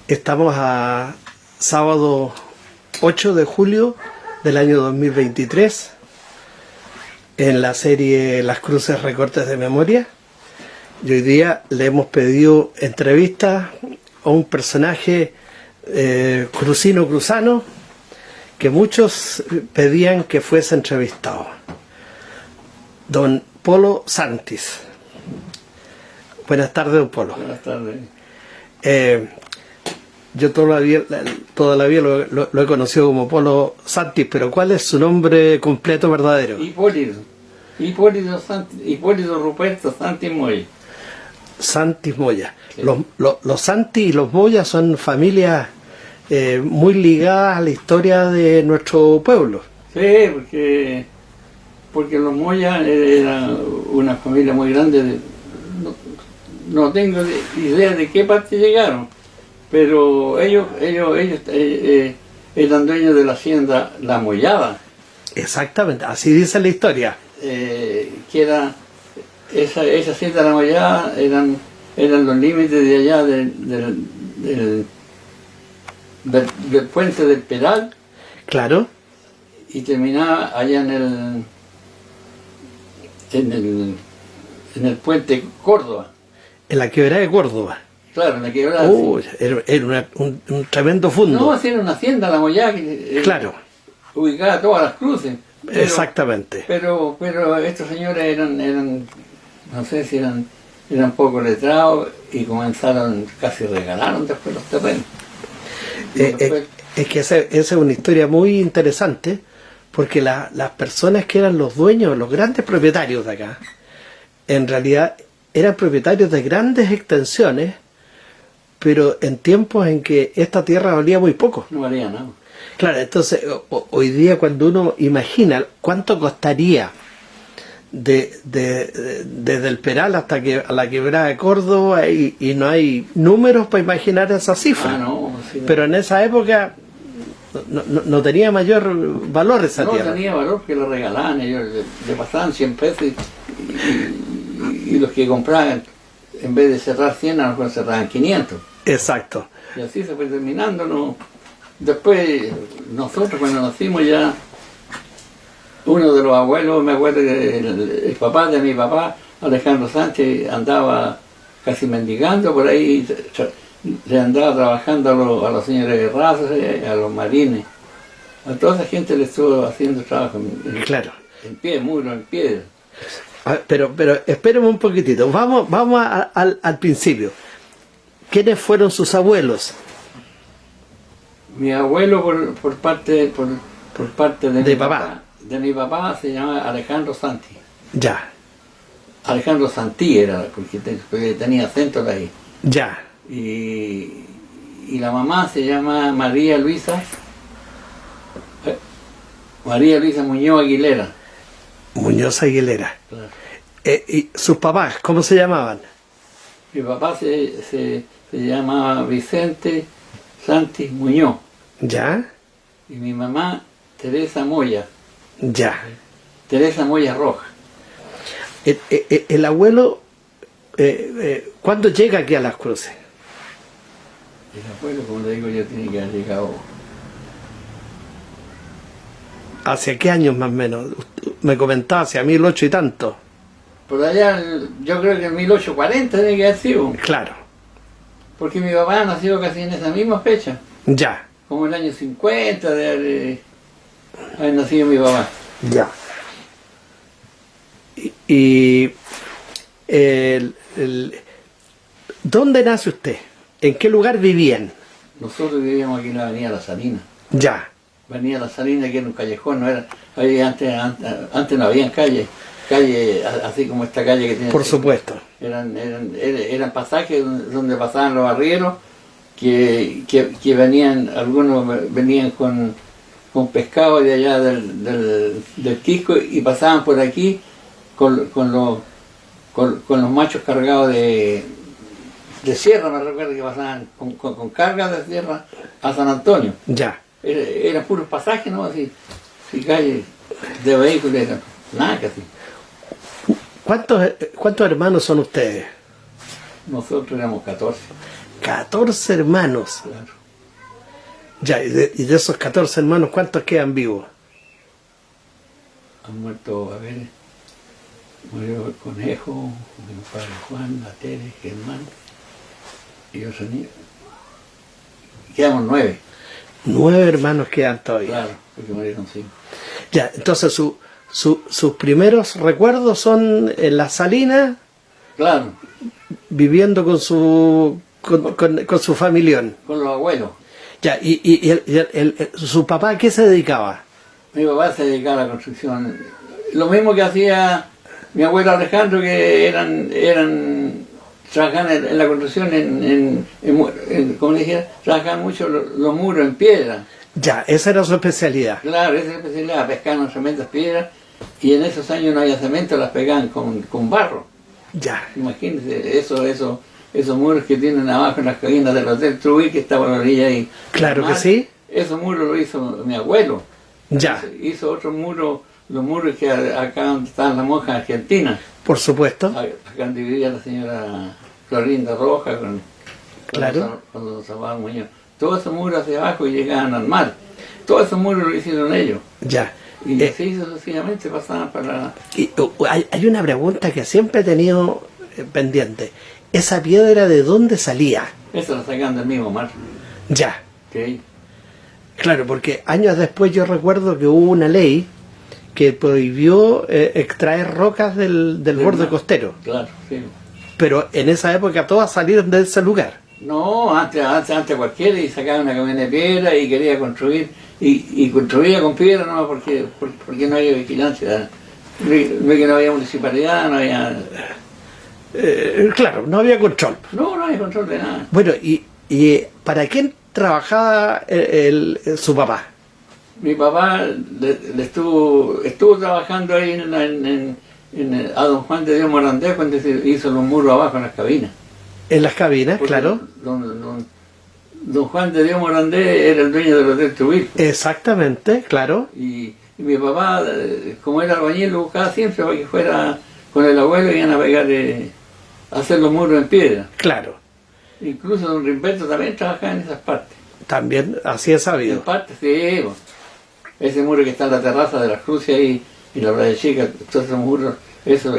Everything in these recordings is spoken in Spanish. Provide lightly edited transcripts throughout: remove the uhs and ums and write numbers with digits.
Estamos a sábado 8 de julio del año 2023 en la serie Las Cruces Recortes de Memoria, y hoy día le hemos pedido entrevista a un personaje cruzano que muchos pedían que fuese entrevistado, don Polo Santis. Buenas tardes, don Polo. Buenas tardes. Yo toda la vida lo he conocido como Polo Santis, pero ¿cuál es su nombre completo verdadero? Hipólito Ruperto Santis Moya. Santis Moya. Sí. Los Santis y los Moya son familias muy ligadas a la historia de nuestro pueblo. Sí, porque los Moya eran una familia muy grande. No tengo idea de qué parte llegaron, pero ellos eran dueños de la hacienda La Mollada. Exactamente, así dice la historia. Que era esa hacienda La Mollada eran los límites de allá del puente del Peral. Claro. Y terminaba allá en el puente Córdoba. En la quebrada de Córdoba. Claro, en la quebrada. Era un tremendo fondo. No, era una hacienda La Mollada claro. Ubicada a todas las cruces. Exactamente. Pero estos señores eran no sé si eran poco letrados y casi regalaron después los terrenos. Es que esa es una historia muy interesante, porque las personas que eran los dueños, los grandes propietarios de acá, en realidad eran propietarios de grandes extensiones, pero en tiempos en que esta tierra valía muy poco. No valía nada. Claro, entonces hoy día cuando uno imagina cuánto costaría desde el Peral hasta a la quebrada de Córdoba, y no hay números para imaginar esa cifra. Sí, pero en esa época no tenía mayor valor esa tierra. No tenía valor porque lo regalaban, ellos le pasaban 100 pesos y los que compraban, en vez de cerrar 100, a lo mejor cerraban 500. Exacto. Y así se fue terminando, ¿no? Después, nosotros cuando nacimos ya, uno de los abuelos, me acuerdo que el papá de mi papá, Alejandro Sánchez, andaba casi mendigando por ahí, le andaba trabajando a los señores de razas, a los marines. A toda esa gente le estuvo haciendo trabajo claro. En pie, muro, en piedra. Pero espéreme un poquitito, vamos al principio. ¿Quiénes fueron sus abuelos? Mi abuelo por parte de mi papá. De mi papá se llama Alejandro Santi. Ya. Alejandro Santí era, porque tenía acento ahí. Ya. Y la mamá se llama María Luisa Muñoz Aguilera. Muñoz Aguilera. Claro. ¿Y sus papás, cómo se llamaban? Mi papá se llamaba Vicente Santis Muñoz. Ya. Y mi mamá Teresa Moya. Ya. Teresa Moya Roja. El abuelo, ¿cuándo llega aquí a Las Cruces? El abuelo, como le digo yo, tiene que haber llegado. ¿Hacia qué años más o menos? Me comentaba, hacia 1800 y tanto. Por allá, yo creo que en 1840 tiene que haber sido. Claro. Porque mi papá nació casi en esa misma fecha. Ya. Como el año 50 de haber nacido mi papá. Ya. Y ¿dónde nace usted? ¿En qué lugar vivían? Nosotros vivíamos aquí en la avenida La Salina. Ya. Avenida La Salina, que era un callejón, no era. Antes no había calle así como esta calle que tiene. Por supuesto. Eran pasajes donde pasaban los arrieros que venían, algunos venían con pescado de allá del Quisco y pasaban por aquí con los machos cargados de sierra, me recuerdo que pasaban con cargas de sierra a San Antonio. Ya. Eran puros pasajes, ¿no? Así calles de vehículos, nada casi. ¿Cuántos hermanos son ustedes? Nosotros éramos 14. 14 hermanos. Claro. Ya, y de esos 14 hermanos, ¿cuántos quedan vivos? Han muerto, a ver, murió el Conejo, mi padre Juan, la Tere, Germán, y yo soy. Quedamos 9. 9 hermanos quedan todavía. Claro, porque murieron 5. Ya, entonces sus primeros recuerdos son en las Salinas, Claro, viviendo con su familión. con los abuelos. Ya, y su papá, ¿a qué se dedicaba? Mi papá se dedicaba a la construcción. Lo mismo que hacía mi abuelo Alejandro, que trabajaban en la construcción, como le dijera, trabajaban mucho los muros en piedra. Ya, esa era su especialidad. Claro, esa es la especialidad, pescaban tremendas piedras, y en esos años no había cemento, las pegaban con barro. Ya, Imagínense, esos muros que tienen abajo en las cabinas del Hotel Trubí, que estaba a la orilla ahí. claro que sí. Esos muros lo hizo mi abuelo. Ya, Hizo otros muros, los muros que acá donde estaban las monjas argentinas. por supuesto. Acá donde vivía la señora Florinda Roja Claro. cuando Salvador Muñoz. Todos esos muros hacia abajo y llegaban al mar. Todos esos muros lo hicieron ellos. Ya. Y así sucesivamente pasaban para... Hay una pregunta que siempre he tenido pendiente. ¿Esa piedra de dónde salía? Eso lo sacaban del mismo mar. Ya. ¿Sí? Claro, porque años después yo recuerdo que hubo una ley que prohibió extraer rocas del borde mar. Costero. Claro, sí. Pero en esa época todas salieron de ese lugar. No, antes cualquiera y sacaba una camioneta de piedra y quería construir, y construía con piedra nomás porque no había vigilancia, que no había municipalidad, no había... Claro, no había control. No había control de nada. Bueno, y ¿para quién trabajaba su papá? Mi papá le estuvo trabajando ahí a don Juan de Dios Morandé cuando se hizo los muros abajo en las cabinas. En las cabinas, Porque claro. Don Juan de Dios Morandé era el dueño del Hotel Trujillo. Exactamente, claro. Y mi papá, como era albañil, lo buscaba siempre para que fuera con el abuelo y iban a pegar, a hacer los muros en piedra. Claro. Incluso don Rimberto también trabajaba en esas partes. También así es En sabido. partes, sí. Pues. Ese muro que está en la terraza de las Cruces ahí, y la playa chica, todos esos muros, eso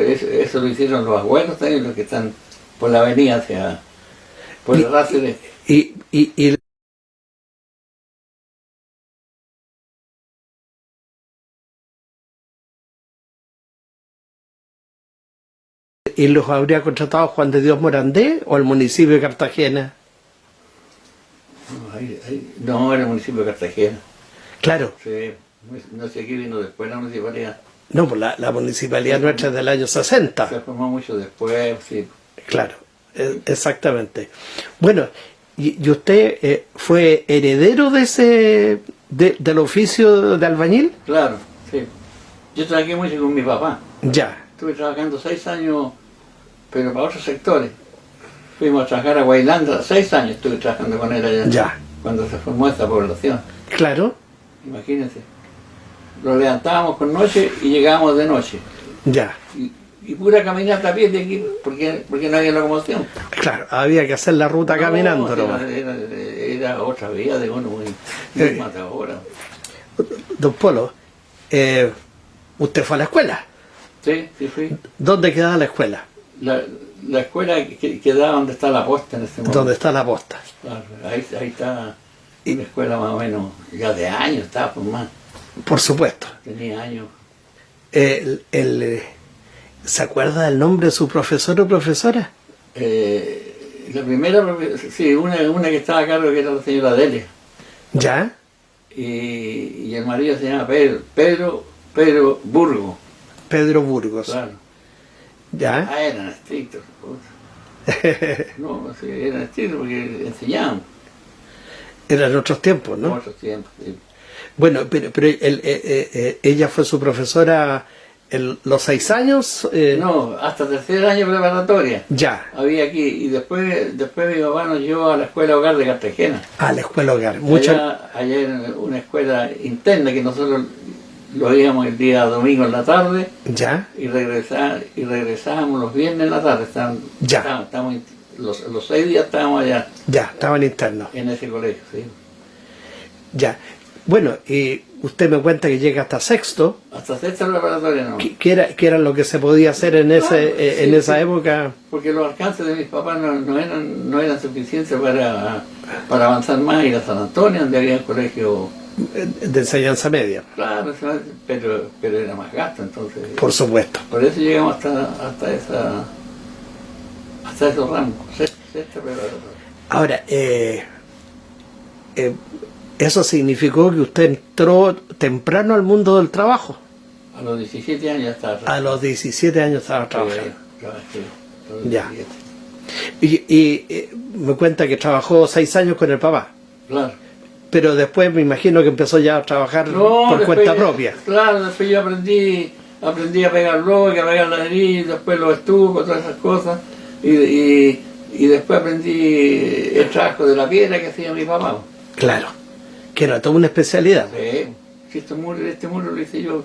lo hicieron los abuelos también, los que están por la avenida por el Ráceres. ¿Y los habría contratado Juan de Dios Morandé o el municipio de Cartagena? No, era el municipio de Cartagena. Claro. Sí, no sé qué vino después la municipalidad. No, pues la municipalidad nuestra es del año 60. Se formó mucho después, sí. Claro, exactamente. Bueno, ¿y usted fue heredero del oficio de albañil? Claro, sí. Yo trabajé mucho con mi papá. Ya, Estuve trabajando 6 años, pero para otros sectores. Fuimos a trabajar a Guaylanda, 6 años estuve trabajando con él allá. ya, Cuando se formó esta población. claro, Imagínense. Lo levantábamos con noche y llegábamos de noche. ya. Y pura caminata a pie de aquí, porque no había locomoción. Claro, había que hacer la ruta caminando No, nomás. era otra vía de uno muy matadora. Don Polo, ¿usted fue a la escuela? Sí, sí fui. ¿Dónde quedaba la escuela? La escuela quedaba donde está la posta en este momento. ¿Dónde está la posta? Claro, ahí está una escuela más o menos, ya de años estaba por más. Por supuesto. Tenía años. ¿Se acuerda del nombre de su profesor o profesora? La primera, sí, una que estaba a cargo que era la señora Delia. ¿Ya? Y el marido se llama Pedro Burgo. Pedro Burgos. Claro. ¿Ya? Eran estrictos. No, sí, eran estrictos porque enseñaban. Eran otros tiempos, En ¿no? otros tiempos. Sí. Bueno, pero ella fue su profesora en los 6 años. No, hasta tercer año preparatoria. Ya, Había aquí, y después mi papá nos llevó a la escuela hogar de Cartagena. a la escuela hogar. Allá era una escuela interna que nosotros lo íbamos el día domingo en la tarde ¿Ya? y regresábamos los viernes en la tarde. Ya. los 6 días estábamos allá, Ya, estaban internos. en ese colegio, sí. Ya. Bueno, y usted me cuenta que llega hasta sexto, Hasta sexta preparatoria no. que era lo que se podía hacer en ese, Claro, en sí, esa sí. época. Porque los alcances de mis papás no eran suficientes para avanzar más, ir a San Antonio, donde había un colegio, De enseñanza media, claro, pero era más gasto, entonces. por supuesto. Por eso llegamos hasta esos ramos, sexta preparatoria. Ahora, eso significó que usted entró temprano al mundo del trabajo. A los 17 años ya estaba A los 17 años estaba trabajando. Trabajé, a los Ya. 17. Y me cuenta que trabajó 6 años con el papá. Claro. Pero después me imagino que empezó ya a trabajar No, por después cuenta ya- propia. Claro, después yo aprendí a pegar bloques, a pegar ladrillos, después los estucos, todas esas cosas. Y después aprendí el trabajo de la piedra que hacía mi papá. Claro. Que era toda una especialidad. Sí, si este muro lo hice yo,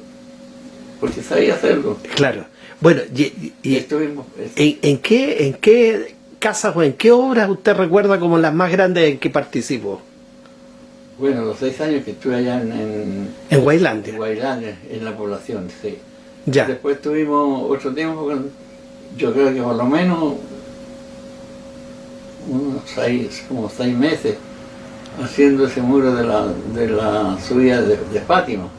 porque sabía hacerlo. Claro. Bueno, y Estuvimos, en qué casas o en qué obras usted recuerda como las más grandes en que participó? bueno, los 6 años que estuve allá En Guaylandia. en Guaylandia, en la población, sí. Ya. Después tuvimos otro tiempo, yo creo que por lo menos como 6 meses haciendo ese muro de la subida de Fátima.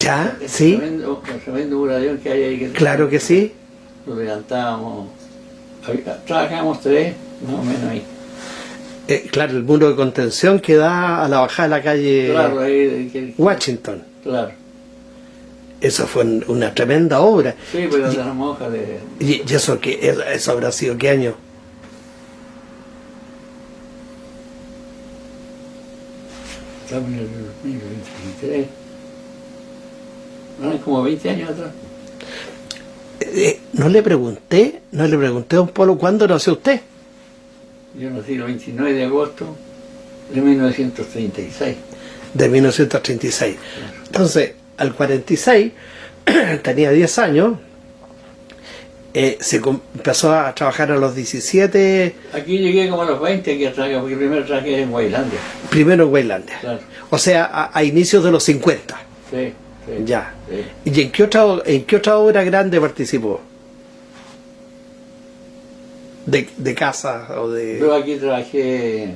Ya, El sí. tremendo murallón que hay ahí. Claro que sí. Lo levantábamos, trabajábamos 3, más o menos ahí. Claro, el muro de contención que da a la bajada de la calle Claro, ahí, Washington. claro. Eso fue una tremenda obra. Sí, pero de la monja de... ¿Y eso qué? ¿Eso habrá sido qué año? Estamos en el 2023. Eran como 20 años atrás. No le pregunté a don Polo cuándo nació usted. Yo nací el 29 de agosto de 1936. De 1936. Entonces, al 46, tenía 10 años, empezó a trabajar a los 17, Aquí llegué como a los 20 aquí a trabajar, porque primero trabajé en Guaylandia. primero en Guaylandia. Claro. O sea, a inicios de los 50. Sí, sí. Ya. Sí. ¿Y en qué otra obra grande participó? De casa o de... Yo aquí trabajé,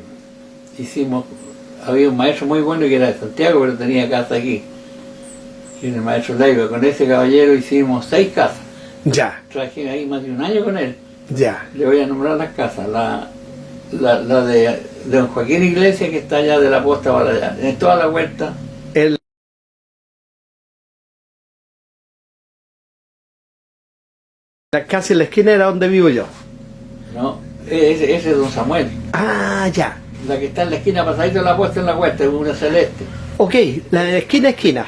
había un maestro muy bueno que era de Santiago, pero tenía casa aquí. Y era el maestro Leiva. Con ese caballero hicimos 6 casas. Ya, Trabajé ahí más de un año con él. ya. Le voy a nombrar las casas. La de don Joaquín Iglesias, que está allá de la posta para allá. En toda la vuelta. El, casi en la esquina era donde vivo yo. No, ese es don Samuel. Ah, ya. La que está en la esquina pasadita de la puesta en la vuelta, es una celeste. Ok, la de esquina a esquina.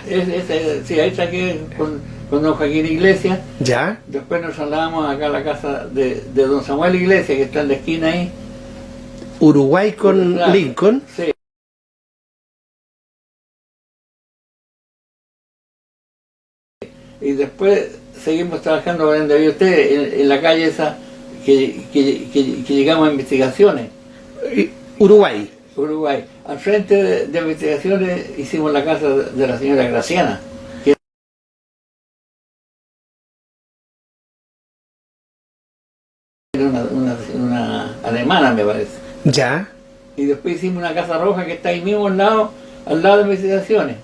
Sí, ahí saqué con don Joaquín Iglesias. Ya, Después nos trasladamos acá a la casa de don Samuel Iglesias, que está en la esquina ahí. Uruguay con Claro, Lincoln. Sí. Y después seguimos trabajando con donde vive usted, en la calle esa que llegamos a investigaciones. Uruguay. Uruguay. Al frente de investigaciones hicimos la casa de la señora Graciana, que era una alemana, me parece. Ya, Y después hicimos una casa roja que está ahí mismo al lado de investigaciones.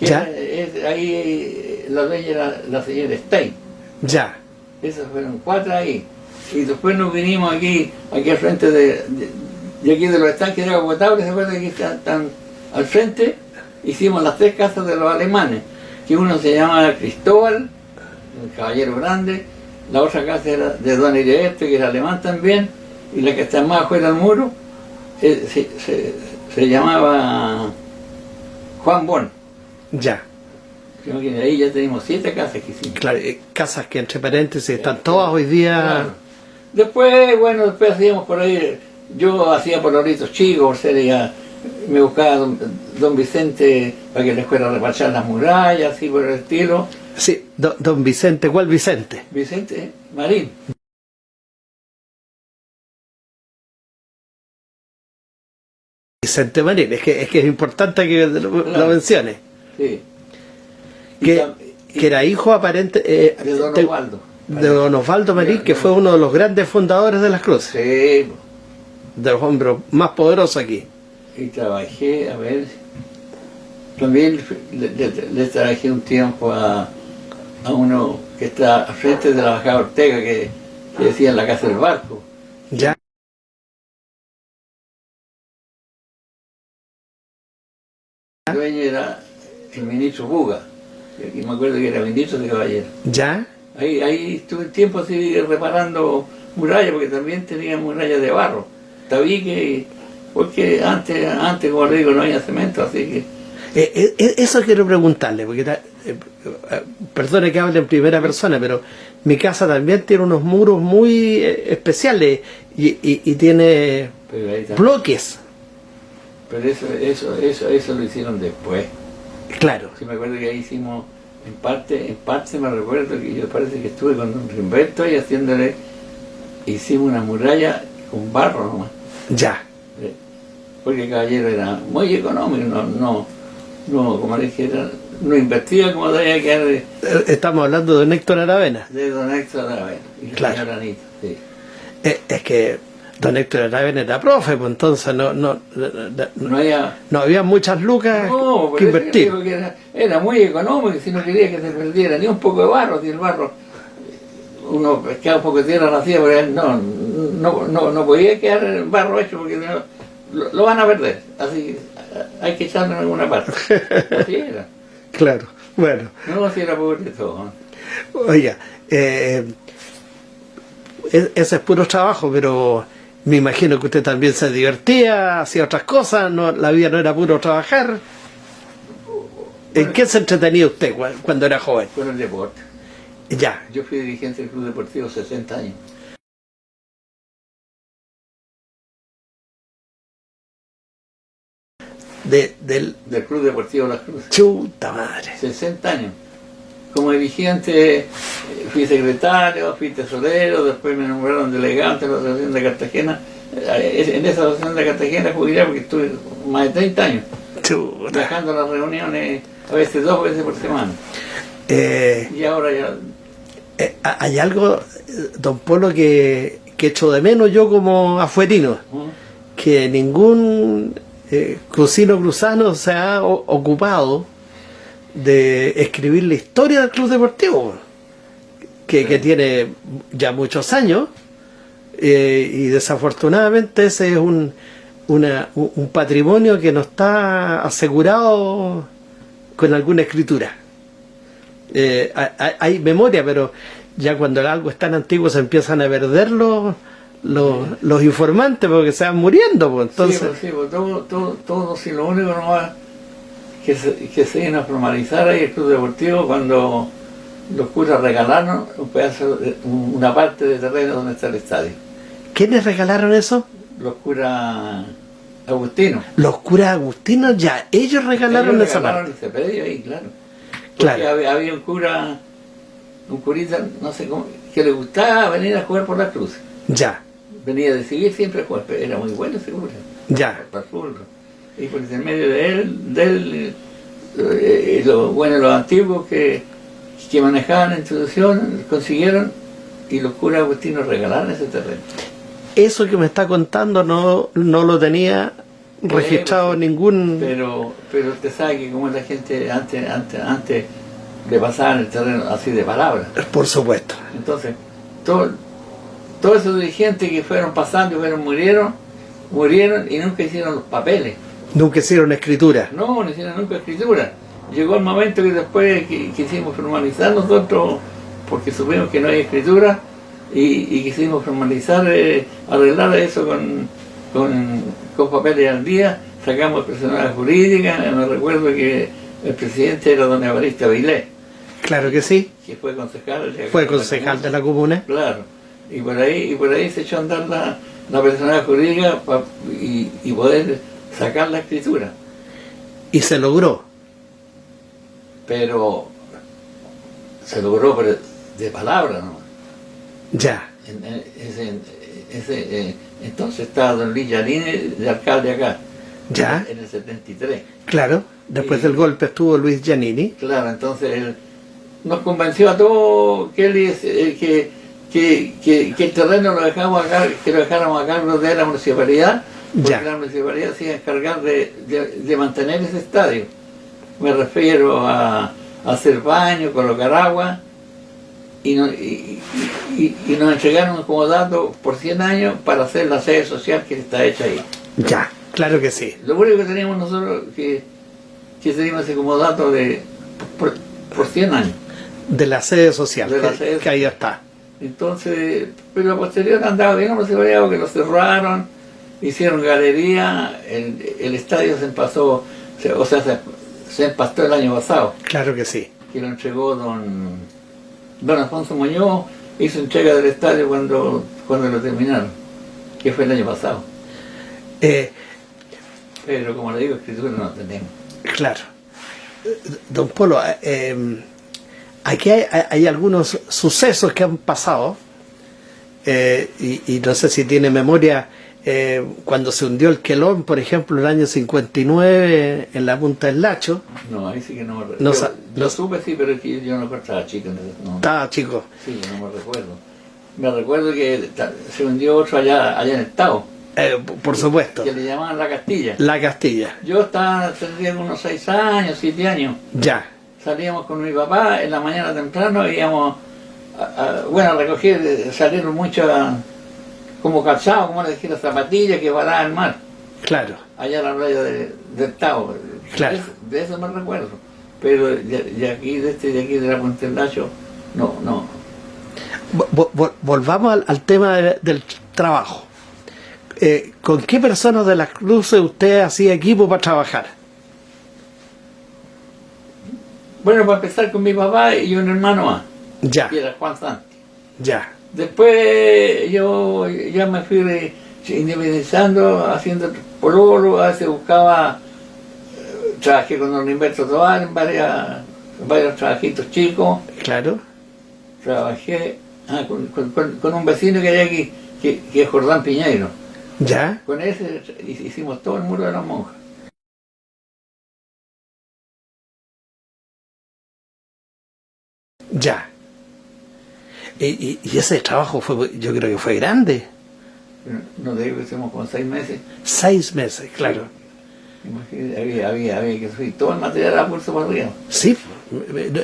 Que Ya. Ahí la dueña era la señora Stein. ya. Esas fueron 4 ahí. Y después nos vinimos aquí al frente de aquí de los estanques de agua potable, ¿se acuerdan? Aquí están al frente. Hicimos las 3 casas de los alemanes, que uno se llama Cristóbal, el caballero grande, la otra casa era de don Ireeste, que era alemán también, y la que está más afuera del muro se llamaba Juan Bon. Ya. Creo que de ahí ya tenemos 7 casas que hicimos. Claro, casas que entre paréntesis están todas hoy día. Claro. Después, bueno, después hacíamos por ahí, yo hacía poloritos chicos, por ser ya, me buscaba don Vicente para que les fuera a repachar las murallas, así por el estilo. Sí, Don Vicente, ¿cuál Vicente? Vicente Marín. Vicente Marín, es que es importante que lo mencione. Sí. Que era hijo aparente de don Osvaldo. De don Osvaldo Marín, que fue uno de los grandes fundadores de las Cruces. Sí. De los hombres más poderosos aquí. Y trabajé, a ver, también le trabajé un tiempo a uno que está al frente de la Bajada Ortega, que decía en la Casa del Barco. Ya. El dueño era el ministro Buga, y me acuerdo que era ministro de Caballero. Ya. Ahí estuve un tiempo así reparando murallas, porque también tenía murallas de barro, tabique, porque antes como le digo, no había cemento, así que... Eso quiero preguntarle, porque perdone que hable en primera persona, pero mi casa también tiene unos muros muy especiales y tiene bloques. Pero eso lo hicieron después. Claro. Sí, me acuerdo que ahí hicimos, en parte me recuerdo que yo parece que estuve con don Rimberto y hicimos una muralla con barro nomás. Ya. Porque el Caballero era muy económico, no como le dijera, no invertía como debía que Estamos hablando de don Héctor Aravena. De don Héctor Aravena. Y claro. Señor Anita, sí. Es que don Héctor Aravena era profe, pues entonces no había muchas lucas que invertir. Que era muy económico, si no quería que se perdiera ni un poco de barro, si el barro, uno pescaba un poco de tierra nacida, pero él no podía quedar barro hecho porque lo van a perder, así hay que echarlo en alguna parte. Así era. Claro, bueno. No, así era pobre de todo. Oiga, ese es puro trabajo, pero me imagino que usted también se divertía, hacía otras cosas, la vida no era puro trabajar. ¿En qué se entretenía usted cuando era joven? Con el deporte. Ya. Yo fui dirigente del Club Deportivo 60 años. Del Club Deportivo Las Cruces. Chuta madre. 60 años. Como dirigente fui secretario, fui tesorero, después me nombraron delegado en la Asociación de Cartagena. En esa Asociación de Cartagena jugué porque estuve más de 30 años. Chuta. Viajando a las reuniones a veces 2 veces por semana. Y ahora ya... hay algo, don Polo, que echo de menos yo como afuerino, que ningún crucino cruzano se ha ocupado de escribir la historia del Club Deportivo, que tiene ya muchos años, y desafortunadamente ese es un patrimonio que no está asegurado con alguna escritura. Hay memoria, pero ya cuando algo es tan antiguo se empiezan a perder los informantes porque se van muriendo, pues, entonces... Sí, pues, todo, si lo único no va que se iban a formalizar ahí el Club Deportivo cuando los curas regalaron un pedazo, una parte de terreno donde está el estadio. ¿Quiénes regalaron eso? Los curas agustinos. Los curas agustinos, ya, ellos regalaron esa parte. Ese predio ahí, claro. Porque había un curita, no sé cómo, que le gustaba venir a jugar por las cruces. Ya. Venía de seguir siempre a jugar, pero era muy bueno ese cura. Ya. Y por el medio de él los antiguos que manejaban la institución consiguieron, y los curas agustinos regalaron ese terreno. Eso que me está contando no lo tenía registrado ningún... Pero usted sabe que como la gente antes le pasaban el terreno así de palabras. Por supuesto. Entonces, todos esos dirigentes que fueron pasando y murieron y nunca hicieron los papeles. Nunca hicieron escritura. No hicieron nunca escritura. Llegó el momento que después quisimos formalizar nosotros, porque supimos que no hay escritura, y quisimos formalizar, arreglar eso con papeles al día. Sacamos personalidad jurídica. Me recuerdo que el presidente era don Evaristo Avilés. Claro que sí. Que fue concejal. Fue concejal de la comuna. Claro. Y por ahí se echó a andar la personalidad jurídica y poder sacar la escritura. Y se logró. Pero se logró pero de palabra, ¿no? Ya, Entonces estaba don Luis Giannini de alcalde acá, ya, en el 73. claro. Después Y- del golpe estuvo Luis Giannini. Claro, entonces él nos convenció a todos que que el terreno lo dejamos acá, que lo dejáramos a cargo de la municipalidad, porque Ya. la municipalidad se iba a encargar de mantener ese estadio. Me refiero a hacer baño, colocar agua, y nos entregaron como dato por 100 años para hacer la sede social que está hecha ahí. Ya, claro que sí. Lo único que teníamos nosotros que teníamos ese como dato por 100 años. De la sede social, De la sede que ahí está. Entonces, pero a posterior andaba bien, no se veía que lo cerraron, hicieron galería, el estadio se empastó, se empastó el año pasado, Claro que sí. que lo entregó don Alfonso Muñoz, hizo entrega del estadio cuando lo terminaron, que fue el año pasado. Eh, Pero como le digo, escritura no tenemos. claro. Don Polo, aquí hay algunos sucesos que han pasado, y no sé si tiene memoria, cuando se hundió el Quelón, por ejemplo, en el año 59 en la punta del Lacho. No, ahí sí que no me recuerdo. No Yo sa- lo no- supe, sí, pero es que yo no estaba chico. No, Estaba chico. sí, no me recuerdo. Me recuerdo que se hundió otro allá en el Tao, Por supuesto. que le llamaban La Castilla. La Castilla. Yo tendría unos 6 años, 7 años. Ya. Salíamos con mi papá en la mañana temprano, íbamos a recoger, salieron muchas, como calzado, como le dijera, zapatillas que varaban al mar, Claro. allá en la playa del Tao. Claro. De eso me recuerdo. Pero de aquí de la Puente del Lacho, no. Volvamos al tema del trabajo. ¿Con qué personas de las cruces usted hacía equipo para trabajar? Bueno, para empezar con mi papá y un hermano más, Ya, que era Juan Santi. ya, Después yo ya me fui independizando, haciendo pololo, a veces buscaba, trabajé con don Humberto Tobar en varios trabajitos chicos, claro. trabajé con un vecino que hay aquí, que es Jordán Piñeiro. Ya, Con ese hicimos todo el muro de las monjas. ya. Y ese trabajo yo creo que fue grande. No te digo que hicimos como 6 meses. 6 meses, claro. Imagínate, había que subir todo el material a pulso por arriba. Sí,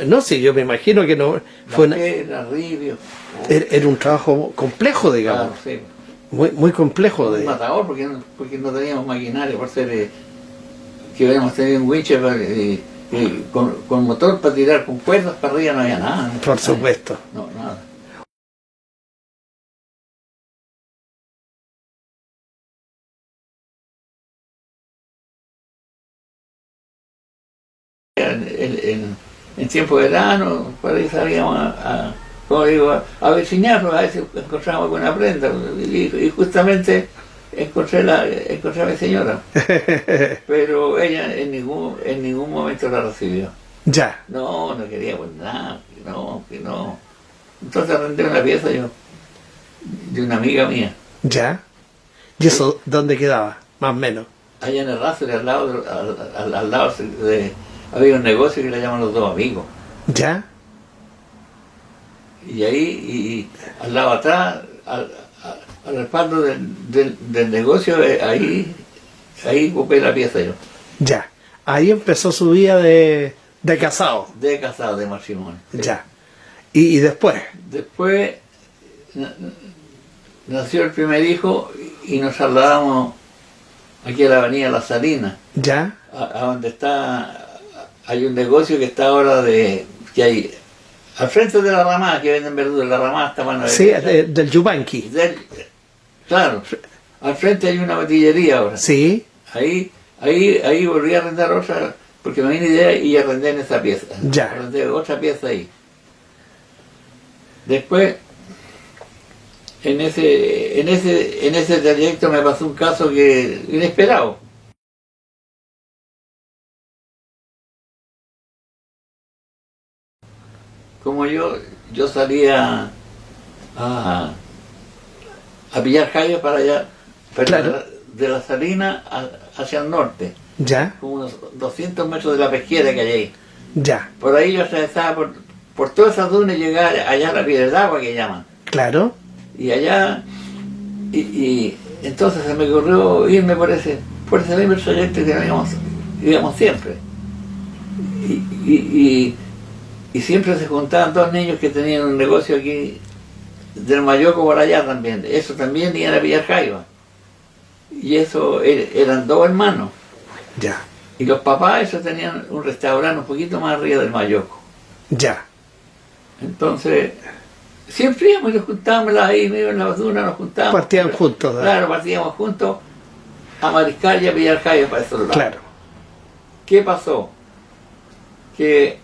no sé, yo me imagino que no fue Piedra, ribio. era un trabajo complejo, digamos. Claro, sí. Muy complejo. Un matador porque no teníamos maquinaria por ser que hubiéramos tenido un winche con motor para tirar con cuerdas para arriba, no había nada. Por supuesto. No, nada. En tiempo de verano, por ahí salíamos como digo, a vecinar, a veces encontrábamos alguna prenda y justamente encontré a mi señora, pero ella en ningún momento la recibió. Ya, No quería pues nada, que no. Entonces arrendé una pieza yo, de una amiga mía, ya. ¿Y eso dónde quedaba? Más o menos. allá en el Rastro, al lado, al lado había un negocio que le llaman Los Dos Amigos. Ya, Y ahí, y al lado atrás, al respaldo del negocio, ahí ocupé la pieza yo, ya. Ahí empezó su vida de casado. de casado, de matrimonio. Sí. Ya. Y después. Después nació el primer hijo y nos trasladamos aquí a la avenida Las Salinas, Ya, a donde hay un negocio que está ahora que hay al frente de la ramada, que venden verduras, la ramada está mano sí, derecha. del Yupanqui. Claro, al frente hay una botillería ahora. Sí, Ahí volví a arrendar otra, porque me vine idea y arrendé en esa pieza. Ya. Arrendé otra pieza ahí. Después, en ese trayecto me pasó un caso inesperado. como yo salía a pillar callos para allá, pero Claro. de la Salina hacia el norte, Ya, como unos 200 metros de la pesquera que hay ahí. ya, Por ahí yo atravesaba por todas esas dunas y llegaba allá a la piedra del agua que llaman. claro, Y allá, y entonces se me ocurrió irme por ese mismo trayecto que íbamos siempre. Y siempre se juntaban dos niños que tenían un negocio aquí del Mayoco por allá también. Eso también iban a pillar jaiba. Y eso eran dos hermanos. ya, Y los papás, esos tenían un restaurante un poquito más arriba del Mayoco. ya, Entonces, siempre íbamos y nos juntábamos ahí, medio en la basura, nos juntábamos. Partían juntos, ¿verdad? Claro, partíamos juntos a mariscar y a pillar jaiba para esos lados. Claro, ¿Qué pasó? Que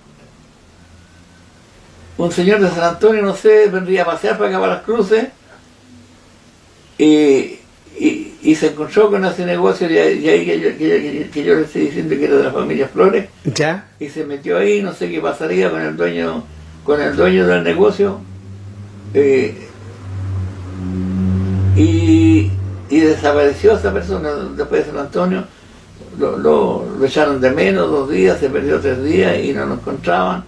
un señor de San Antonio, no sé, vendría a pasear para acá para las cruces y se encontró con ese negocio y ahí que yo le estoy diciendo que era de la familia Flores, ya, y se metió ahí, no sé qué pasaría con el dueño del negocio, y desapareció esa persona después de San Antonio. Lo echaron de menos 2 días, se perdió 3 días y no lo encontraban.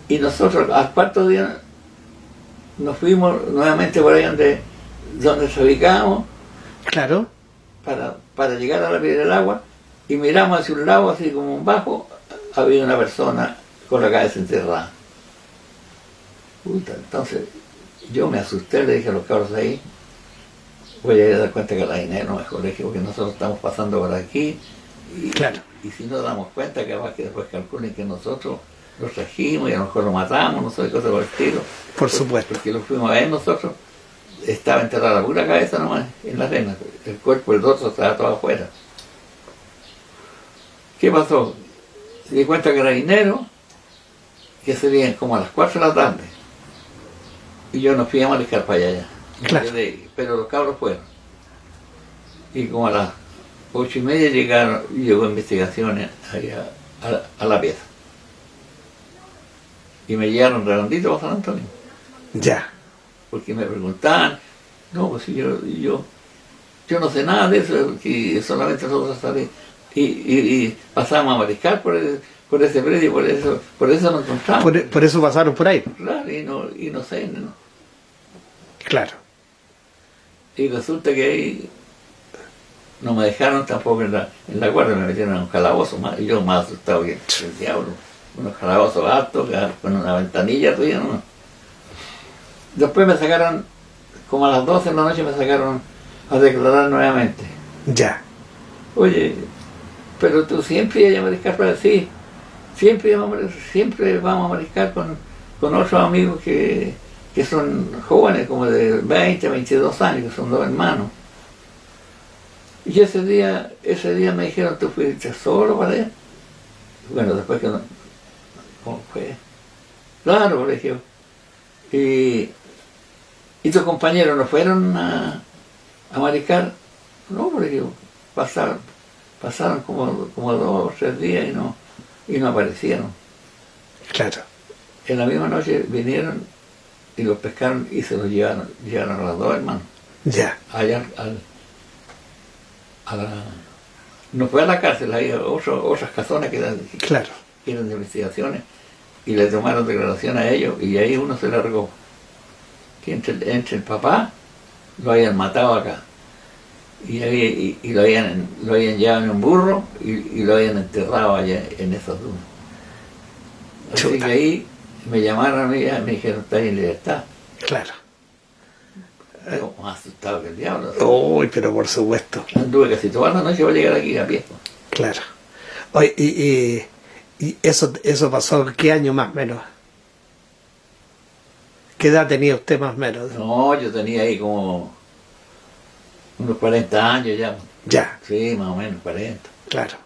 Y nosotros al cuarto día nos fuimos nuevamente por ahí donde se ubicábamos claro, para llegar a la piedra del agua, y miramos hacia un lado, así como un bajo, había una persona con la cabeza enterrada. Puta, entonces yo me asusté, le dije a los cabros ahí, voy a ir a dar cuenta que la dinero no es colegio, porque nosotros estamos pasando por aquí, claro, y si no damos cuenta, que después calculen que nosotros lo trajimos y a lo mejor lo matamos, no sé, cosas por el estilo. por supuesto. Porque lo fuimos a ver nosotros, estaba enterrada la pura cabeza nomás en la arena, el cuerpo del otro estaba todo afuera. ¿Qué pasó? Se di cuenta que era dinero, que serían como a las 4 de la tarde, y yo no fui a mariscar para allá. Claro. Pero los cabros fueron. Y como a las 8:30 llegó investigaciones ahí a la pieza. Y me llevaron redondito a San Antonio. Ya, Porque me preguntaban, no, pues si yo no sé nada de eso, que solamente nosotros salimos y pasamos a mariscar por ese predio, por eso nos encontramos. por eso pasaron por ahí. Claro, y no sé, ¿no? Claro, Y resulta que ahí no me dejaron tampoco en la guardia, me metieron en un calabozo, y yo más asustado que el diablo. Unos calabozos altos, con una ventanilla tuya, ¿no? Después me sacaron, como a las 12 de la noche me sacaron a declarar nuevamente. ya, Oye, pero tú siempre ibas a mariscar para sí, siempre vamos a mariscar con otros amigos que son jóvenes, como de 20, 22 años, que son 2 hermanos. Y ese día me dijeron, ¿tú fuiste solo para allá? Bueno, después que no, ¿cómo fue? Claro, colegio. ¿Y tus compañeros no fueron a mariscar? No, porque pasaron como 2 o 3 días y no aparecieron. claro, En la misma noche vinieron y los pescaron y se los llevaron a los 2 hermanos. ya, Allá no fue a la cárcel, había otras casonas que eran claro, de investigaciones, y le tomaron declaración a ellos, y ahí uno se largó. Que entre el papá lo habían matado acá, y lo habían llevado en un burro y lo habían enterrado allá en esas dunas. Así Chuta. que ahí me llamaron a mí y me dijeron, está en libertad. claro. Yo más asustado que el diablo. Uy, pero por supuesto, Anduve casi toda la noche para llegar aquí a pie. claro. Oye, y eso pasó, ¿qué año más o menos? ¿Qué edad tenía usted más o menos? No, yo tenía ahí como unos 40 años ya. Ya, Sí, más o menos 40. claro.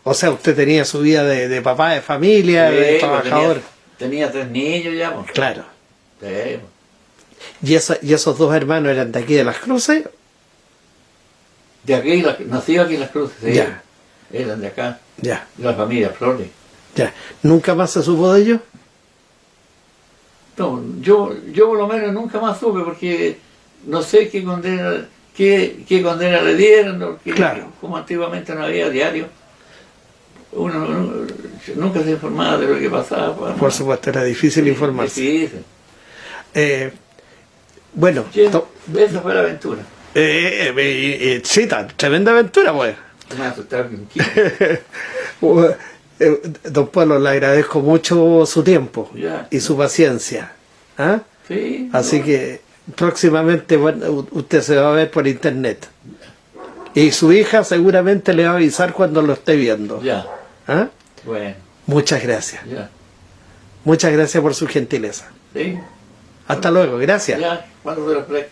O sea, usted tenía su vida de papá, de familia, Sí, de pues trabajador. tenía 3 niños ya. Pues. Claro. Sí, pues. ¿Y esos 2 hermanos eran de aquí de Las Cruces? De aquí, nacido aquí en Las Cruces, sí. Ya. Eran de acá, Ya, de la familia Flores. ya. ¿Nunca más se supo de ellos? No, yo por lo menos nunca más supe, porque no sé qué condena le dieron, porque Claro. como antiguamente no había diario, uno nunca se informaba de lo que pasaba. Pues, Por supuesto, era difícil informarse. Difícil. Bueno, Sí, esa fue la aventura. sí, tremenda aventura, pues. Me asustaba que un kilo. Don Pablo, le agradezco mucho su tiempo Ya. y su paciencia. ¿Ah? Sí, Así no. que próximamente usted se va a ver por internet. Y su hija seguramente le va a avisar cuando lo esté viendo. Ya, ¿Ah? bueno, Muchas gracias. ya. Muchas gracias por su gentileza. Sí, Hasta luego. Gracias. ya, cuando se lo ofrezca.